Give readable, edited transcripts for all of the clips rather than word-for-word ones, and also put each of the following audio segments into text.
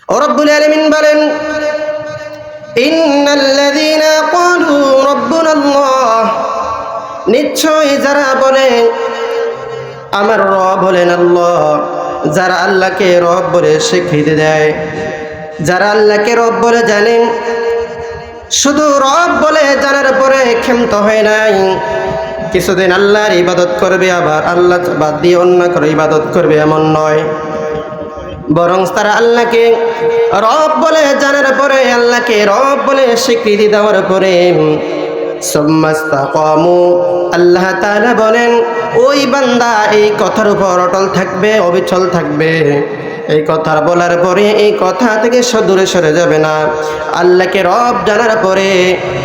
রব্বুল আলামিন বলেন, ইন্নাল্লাযীনা ক্বালু রাব্বুনাল্লাহ, নিশ্চয় যারা বলে আমার রব হলেন আল্লাহ, যারা আল্লাহকে রব বলে স্বীকৃতি দেয়, যারা আল্লাহকে রব বলে জানেন, শুধু রব বলে জানার পরে ক্ষান্ত হয় নাই, কিছুদিন আল্লাহর ইবাদত করবে আবার আল্লাহ বাদ দিয়ে অন্য করে ইবাদত করবে এমন নয়, বরং তারা আল্লাহকে রব বলে জানার পরে, আল্লাহকে রব বলে স্বীকৃতি দেওয়ার পরে সুম্মাস্তাকামু, আল্লাহ তাআলা বলেন ওই বান্দা এই কথার উপর অটল থাকবে, অবিচল থাকবে। এই কথা বলার পরে এই কথা থেকে দূরে সরে যাবে না। আল্লাহকে রব জানার পরে,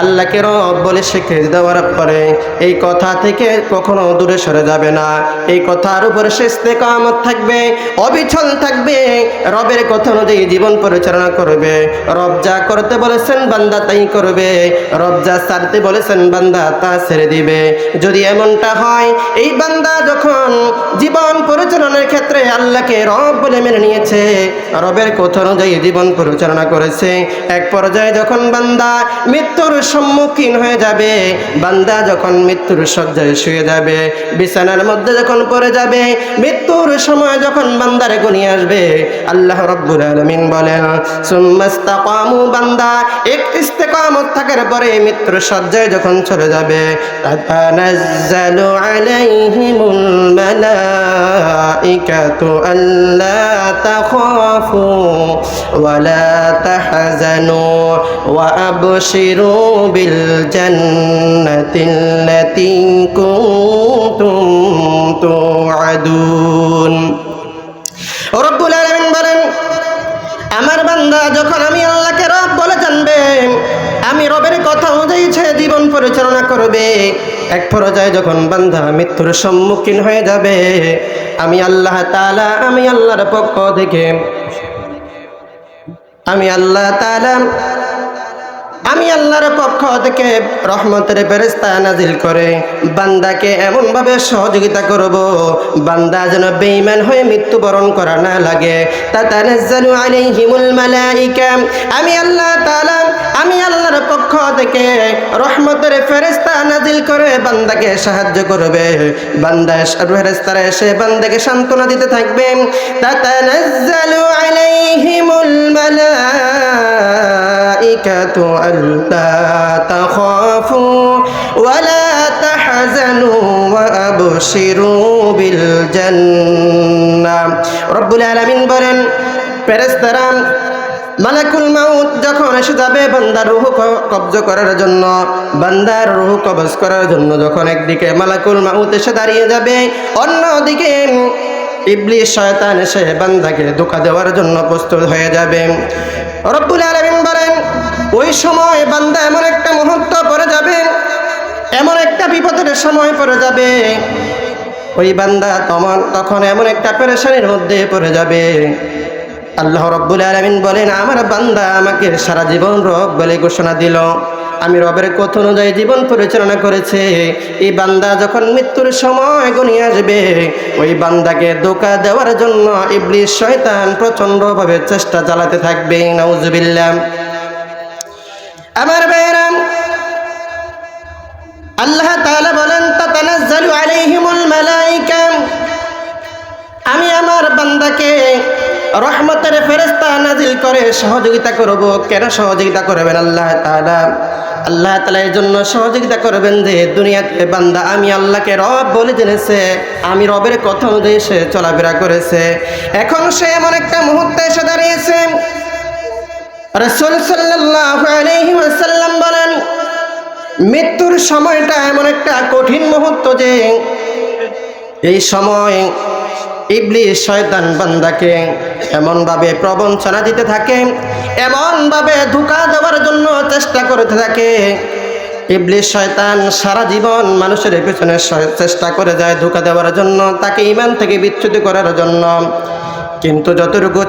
আল্লাহকে রব বলে স্বীকৃতি দেওয়ার পরে এই কথা থেকে কখনো দূরে সরে যাবে না। এই কথার উপরে সে ইস্তেকামত থাকবে, অবিচল থাকবে, রবের কথা অনুযায়ী জীবন পরিচালনা করবে। রব যা করতে বলেছেন বান্দা তাই করবে, রব যা ছাড়তে বলেছেন বান্দা তা ছেড়ে দিবে। যদি এমনটা হয়, এই বান্দা যখন জীবন পরিচালনার ক্ষেত্রে আল্লাহকে রব বলে মেনে নিয়েছে, রবের কথা অনুযায়ী জীবন পরিচালনা করেছে, এক পর্যায়ে যখন বান্দা মৃত্যুর সম্মুখীন হয়ে যাবে, বান্দা যখন মৃত্যুর শয্যায় শুয়ে যাবে, বিছানার মধ্যে যখন পড়ে যাবে, মৃত্যুর সময় যখন বান্দারে ঘনিয়ে আসবে, আল্লাহ রাব্বুল আলামিন বলেন সুম্মাস্তাকামু, বান্দা এক ইস্তেকামত থাকার পরে মৃত্যুর শয্যায় যখন চলে যাবে, তাতানাজ্জালু আলাইহিমুল মালাইকাতু আল্লা তাখাফু ওয়ালা তাহজানু ওয়া আবশিরু বিল জান্নাতিল্লাতী কুনতুম তুআদুন। রব্বুল আলামিন বলেন, আমার বান্দা যখন আমি আল্লাহকে রব বলে জানবে, আমি রবের কথা অনুযায়ী সে জীবন পরিচালনা করবে, এক পর্যায়ে যখন বান্দা মৃত্যুর সম্মুখীন হয়ে যাবে, আমি আল্লাহ তাআলা, আমি আল্লাহর পক্ষ থেকে, আমি আল্লাহর পক্ষ থেকে রহমতের ফেরেশতা নাজিল করে বান্দাকে এমন ভাবে সহযোগিতা করব, বান্দা যেন বেঈমান হয়ে মৃত্যুবরণ করা না লাগে। তাতানাজ্জালু আলাইহিমুল মালাইকা, আমি আল্লাহ তাআলা, আমি আল্লাহর পক্ষ থেকে রহমতের ফেরেশতা নাজিল করে বান্দাকে সাহায্য করবে। বান্দা ফেরেশতারা এসে বান্দাকে সান্ত্বনা দিতে থাকবে। তাতানাজ্জালু আলাইহিমুল মালাইকাতু আল্লা তাখাফু ওয়ালা তাহজানু ওয়া আবশিরু বিল জান্নাহ। রব্বুল আলামিন বলেন, ফেরেশতারা মালাকুল মাউত যখন এসে যাবে বান্দার রূহ কবজ করার জন্য, বান্দার রূহ কবজ করার জন্য যখন একদিকে মালাকুল মাউত এসে দাঁড়িয়ে যাবে, অন্যদিকে ইবলিস শয়তান এসে বান্দাকে ধোঁকা দেওয়ার জন্য প্রস্তুত হয়ে যাবে। রব্বুল আলামিন বলেন, ওই সময় বান্দা এমন একটা মুহূর্ত পড়ে যাবে, এমন একটা বিপদের সময় পড়ে যাবে, ওই বান্দা তখন এমন একটা পেরেশানির মধ্যে পড়ে যাবে। আল্লাহ রাব্বুল আলামিন বলেন, আমার বান্দা আমাকে সারা জীবন রব বলে ঘোষণা দিল, আমি রবের কথা অনুযায়ী জীবন পরিচালনা করেছে। এই বান্দা যখন মৃত্যুর সময় ঘনিয়ে আসবে, ওই বান্দাকে ধোঁকা দেওয়ার জন্য ইবলিস শয়তান প্রচণ্ডভাবে চেষ্টা চালাতে থাকবে। নাউজুবিল্লাহ। আমার ভাইরা, আল্লাহ তাআলা বলেন, তাতানাজ্জালু আলাইহিমুল মালাইকা, আমি আমার বান্দাকে রহমতের ফেরেশতা নাজিল করে সহযোগিতা করব। কেন সহযোগিতা করবেন আল্লাহ তাআলা? আল্লাহ তাআলা এই জন্য সহযোগিতা করবেন যে দুনিয়াতে বান্দা আমি আল্লাহকে রব বলে জেনেছে, আমি রবের কথা অনুযায়ী সে চলাফেরা করেছে, এখন সে এমন একটা মুহূর্তে এসে দাঁড়িয়েছে। রাসূল সাল্লাল্লাহু আলাইহি ওয়াসাল্লাম বলেন, মৃত্যুর সময়টা এমন একটা কঠিন মুহূর্ত যে এই সময় ইবলিস শয়তান বান্দাকে এমনভাবে প্রবঞ্চনা দিতে থাকে, এমনভাবে ধোঁকা দেওয়ার জন্য চেষ্টা করতে থাকে। ইবলিস শয়তান সারা জীবন মানুষের পেছনে চেষ্টা করে যায় ধোঁকা দেওয়ার জন্য, তাকে ঈমান থেকে বিচ্যুত করার জন্য। কিন্তু যতটুকু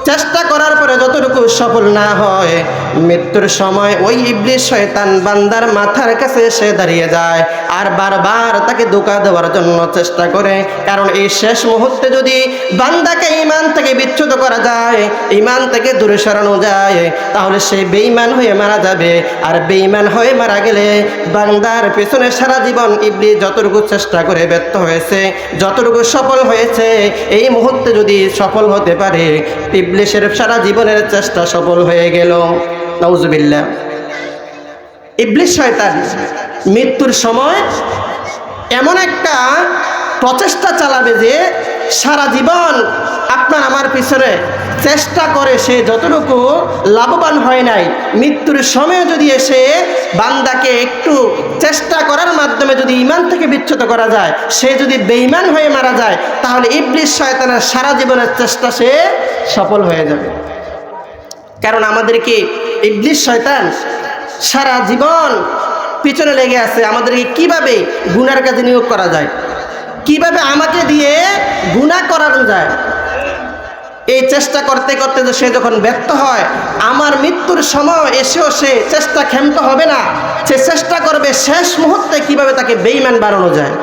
চেষ্টা করার পরে যতটুকু সফল না হয়, মৃত্যুর সময় ওই ইবলিস শয়তান বান্দার মাথার কাছে এসে দাঁড়িয়ে যায় আর বারবার তাকে ধোঁকা দেওয়ার জন্য চেষ্টা করে। কারণ এই শেষ মুহূর্তে যদি বান্দাকে ঈমান থেকে বিচ্যুত করা যায়, ঈমান থেকে দূরে সরানো যায়, তাহলে সে বেঈমান হয়ে মারা যাবে। আর বেঈমান হয়ে মারা গেলে বান্দার পেছনে সারা জীবন ইবলিস যতটুকু চেষ্টা করে ব্যর্থ হয়েছে, যতটুকু সফল হয়েছে, এই মুহূর্তে যদি সফল হতে পারে, ইবলিসের সারা জীবনের চেষ্টা সফল হয়ে গেল। নাউজুবিল্লাহ। ইবলিস শয়তান মৃত্যুর সময় এমন একটা প্রচেষ্টা চালাবে যে সারা জীবন আপনার আমার পিছনে চেষ্টা করে সে যতটুকু লাভবান হয় নাই, মৃত্যুর সময় যদি এসে বান্দাকে একটু চেষ্টা করার মাধ্যমে যদি ঈমান থেকে বিচ্যুত করা যায়, সে যদি বেঈমান হয়ে মারা যায়, তাহলে ইবলিস শয়তানের সারা জীবনের চেষ্টা সে সফল হয়ে যাবে। কারণ আমাদেরকে ইবলিস শয়তান সারা জীবন পিছনে লেগে আছে আমাদেরকে কিভাবে গুনার কাজে নিয়োগ করা যায়, কিভাবে আমাকে দিয়ে গুনাহ করানো যায়। এই চেষ্টা করতে করতে সে যখন ব্যর্থ হয়, আমার মৃত্যুর সময় এসেও সে চেষ্টা ক্ষান্ত হবে না, সে চেষ্টা করবে শেষ মুহূর্তে কিভাবে তাকে বেঈমান বানানো যায়।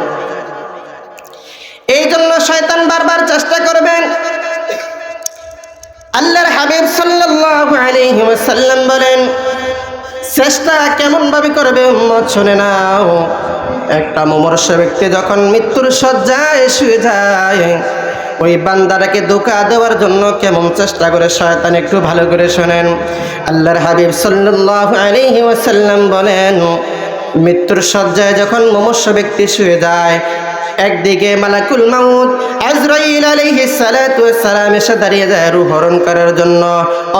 এই জন্য শয়তান বারবার চেষ্টা করবেন। আল্লাহর হাবিব সাল্লাল্লাহু আলাইহি ওয়াসাল্লাম বলেন, চেষ্টা কেমন ভাবে করবে উম্মত শুনে নাও। একটা মুমূর্ষ ব্যক্তি যখন মৃত্যুর শয্যায় শুয়ে যায়, ওই বান্দাটাকে ধোঁকা দেওয়ার জন্য কেমন চেষ্টা করে শয়তান, একটু ভালো করে শোনেন। আল্লাহর হাবিব সাল্লাল্লাহু আলাইহি ওয়াসাল্লাম বলেন, মৃত্যুর শয্যায় যখন মুমূর্ষ ব্যক্তি শুয়ে যায়, একদিকে মালাকুল মাউত আজরাইল আলাইহিস সালাতু ওয়াস সালাম এসে দাঁড়িয়ে যায় রূহ হরণ করার জন্য,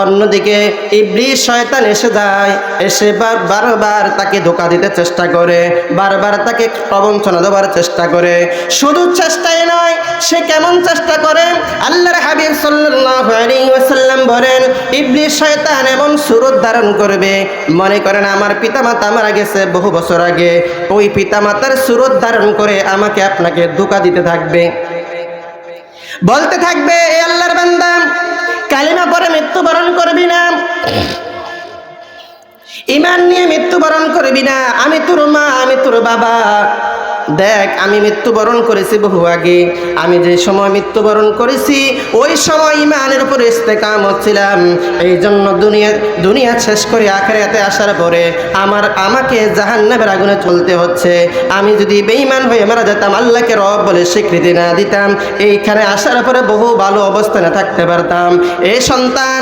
অন্যদিকে ইবলিস শয়তান এসে যায়, এসে বারবার তাকে ধোঁকা দিতে চেষ্টা করে, বারবার তাকে প্রবঞ্চনা দেওয়ার চেষ্টা করে। শুধু চেষ্টাই নয়, সে কেমন চেষ্টা করে, আল্লাহর হাবিব সাল্লাল্লাহু আলাইহি ওয়াসাল্লাম বলেন, ইবলিস শয়তান এমন সুরত ধারণ করবে, মনে করেন আমার পিতামাতা মারা গেছে বহু বছর আগে, ওই পিতামাতার সুরত ধারণ করে আমাকে আপনাকে ধোঁকা দিতে থাকবে, বলতে থাকবে, এ আল্লাহর বান্দা কালিমা পড়ে মৃত্যুবরণ করবি না, ঈমান নিয়ে মৃত্যুবরণ করবি না, আমি তোর মা, আমি তোর বাবা, দেখ আমি মৃত্যুবরণ করেছি বহু আগে, আমি যে সময় মৃত্যুবরণ করেছি ওই সময় ঈমানের উপর ইস্তেকামত ছিলাম, এই জন্য দুনিয়া শেষ করে আখিরাতে আসার পরে আমাকে জাহান্নামের আগুনে চলতে হচ্ছে। আমি যদি বেঈমান হয়ে মারা যেতাম, আল্লাহকে রব বলে স্বীকৃতি না দিতাম, এইখানে আসার পরে বহু ভালো অবস্থানে থাকতে পারতাম। এই সন্তান,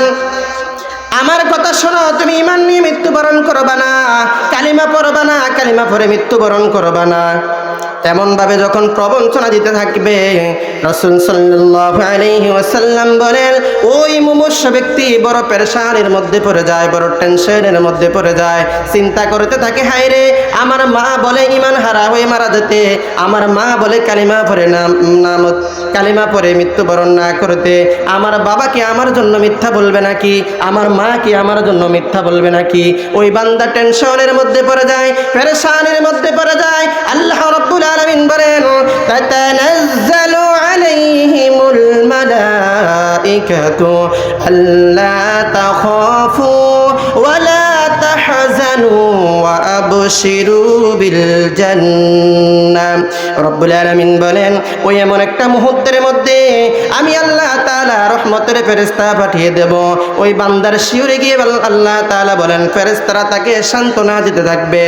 আমার কথা শোনো, তুমি ঈমান নিয়ে মৃত্যুবরণ করবা না, কালিমা পড়বা না, কালিমা পড়ে মৃত্যুবরণ করবা না, এমনভাবে যখন প্রবঞ্চনা দিতে থাকবে, রাসূল সাল্লাল্লাহু আলাইহি ওয়াসাল্লাম বলেন, ওই মুমূর্ষ ব্যক্তি বড় পেরেশানির মধ্যে পড়ে যায়, বড় টেনশনের মধ্যে পড়ে যায়, চিন্তা করতে থাকে, হায় রে, আমার মা বলে ঈমান হারা হয়ে মারা যেতে, আমার মা বলে কালিমা পড়ে কালিমা পড়ে মৃত্যুবরণ না করতে, আমার বাবা কি আমার জন্য মিথ্যা বলবে নাকি, আমার মা কি আমার জন্য মিথ্যা বলবে নাকি। ওই বান্দা টেনশনের মধ্যে পড়ে যায়, পেরেশানির মধ্যে পড়ে যায়। আল্লাহ রাব্বুল আলামিন বলেন, তাতানাজ্জালু আলাইহিমুল মালাইকাতু আল্লা তাখাফু ওয়া লা তাহজানু ওয়া আবশিরু বিল জান্নাহ। রব্বুল আলামিন বলেন, ওই এমন একটা মুহূর্তের মধ্যে আমি আল্লাহ তাআলা রহমতের ফেরেশতা পাঠিয়ে দেব, ওই বান্দার শিউরে গিয়ে আল্লাহ তাআলা বলেন, ফেরেশতারা তাকে সান্ত্বনা দিতে থাকবে,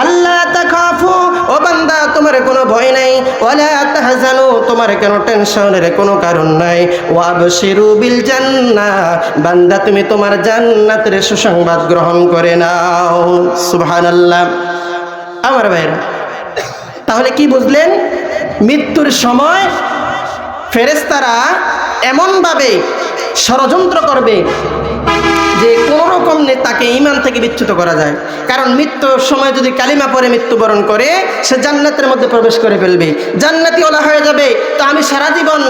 আল্লাহ তাখাফু, ও বান্দা তোমার কোনো ভয় নাই, ওয়ালা তাহজানু, তোমার কেন টেনশনের কোনো কারণ নাই, ওয়া আবশিরু বিল জান্নাহ, বান্দা তুমি তোমার জান্নাতের সুসংবাদ গ্রহণ করে নাও। সুবহানাল্লাহ। আমার ভাইরা, তাহলে কি বুঝলেন? মৃত্যুর সময় ফেরেশতারা এমনভাবে ষড়যন্ত্র করবে যে কোনো রকম তাকে ঈমান থেকে বিচ্যুত করা যায়। কারণ মৃত্যুর সময় যদি কালিমা পড়ে মৃত্যুবরণ করে, সে জান্নাতের মধ্যে প্রবেশ করে ফেলবে, জান্নাতি ওলা হয়ে যাবে। তো আমি সারা জীবন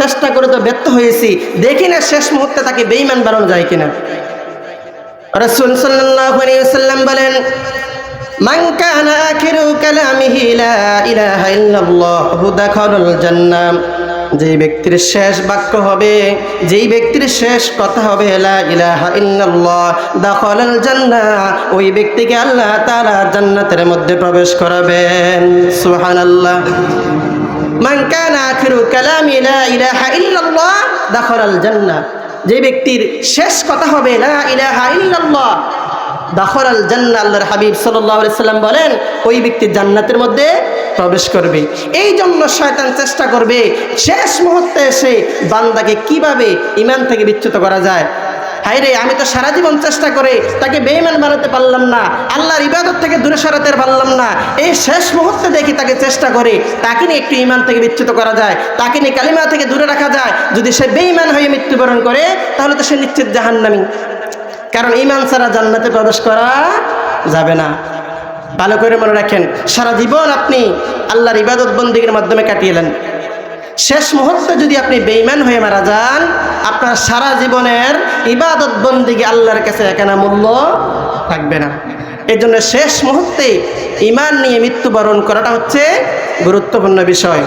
চেষ্টা করে তো ব্যর্থ হয়েছি, দেখি না শেষ মুহূর্তে তাকে বেঈমান বানানো যায় কিনা। রাসূল সাল্লাল্লাহু আলাইহি ওয়াসাল্লাম বলেন, মান কানা আখিরু কালামিহি লা ইলাহা ইল্লাল্লাহু দাখালাল জান্নাহ। যেই ব্যক্তির শেষ বাক্য হবে, যেই ব্যক্তির শেষ কথা হবে লা ইলাহা ইল্লাল্লাহ দাখালাল জান্নাহ, ওই ব্যক্তিকে আল্লাহ তাআলা জান্নাতের মধ্যে প্রবেশ করাবেন। সুবহানাল্লাহ। মান কানা আখিরু কালামি লা ইলাহা ইল্লাল্লাহ দাখালাল জান্নাহ, যে ব্যক্তির শেষ কথা হবে লা ইলাহা ইল্লাল্লাহ দাখালাল জান্নাহ, আল্লাহর হাবিব সাল্লাল্লাহু আলাইহি সাল্লাম বলেন ওই ব্যক্তি জান্নাতের মধ্যে প্রবেশ করবে। এই জন্য শয়তান চেষ্টা করবে শেষ মুহূর্তে এসে বান্দাকে কিভাবে ঈমান থেকে বিচ্যুত করা যায়। হায়রে, আমি তো সারা জীবন চেষ্টা করে তাকে বেঈমান বানাতে পারলাম না, আল্লাহর ইবাদত থেকে দূরে সরাতে পারলাম না, এই শেষ মুহূর্তে দেখি তাকে চেষ্টা করে তাকে নিয়ে একটু ঈমান থেকে বিচ্যুত করা যায়, তাকে নিয়ে কালিমা থেকে দূরে রাখা যায়। যদি সে বেঈমান হয়ে মৃত্যুবরণ করে তাহলে তো সে নিশ্চিত জাহান্নামী, কারণ ঈমান ছাড়া জান্নাতে প্রবেশ করা যাবে না। ভালো করে মনে রাখেন, সারা জীবন আপনি আল্লাহর ইবাদত বন্দেগীর মাধ্যমে কাটিয়েলেন, শেষ মুহূর্তে যদি আপনি বেঈমান হয়ে মারা যান, আপনার সারা জীবনের ইবাদত বন্দেগী আল্লাহর কাছে একানা মূল্য থাকবে না। এই জন্য শেষ মুহূর্তে ঈমান নিয়ে মৃত্যুবরণ করাটা হচ্ছে গুরুত্বপূর্ণ বিষয়।